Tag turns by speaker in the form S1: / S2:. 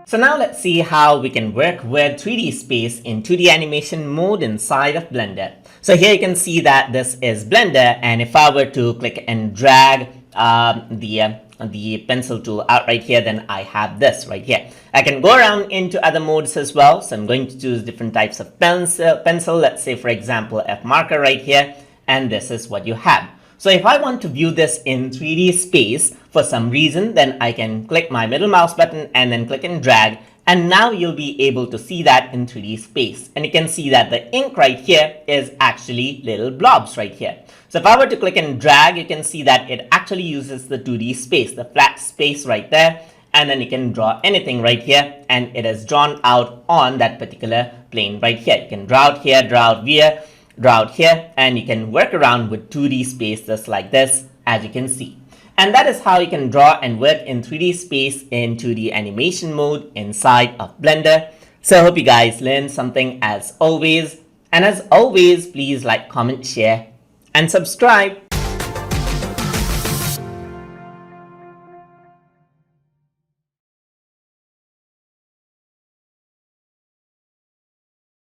S1: So now let's see how we can work with 3D space in 2D animation mode inside of Blender. So here you can see that this is Blender, and if I were to click and drag the pencil tool out right here, then I have this right here. I can go around into other modes as well. So I'm going to choose different types of pencil. Let's say, for example, F marker right here, and this is what you have. So if I want to view this in 3D space for some reason, then I can click my middle mouse button and then click and drag. And now you'll be able to see that in 3D space. And you can see that the ink right here is actually little blobs right here. So if I were to click and drag, you can see that it actually uses the 2D space, the flat space right there. And then you can draw anything right here, and it is drawn out on that particular plane right here. You can draw out here, draw out here, and you can work around with 2D space just like this, as you can see. And that is how you can draw and work in 3D space in 2D animation mode inside of Blender. So I hope you guys learned something as always. And as always, please like, comment, share, and subscribe.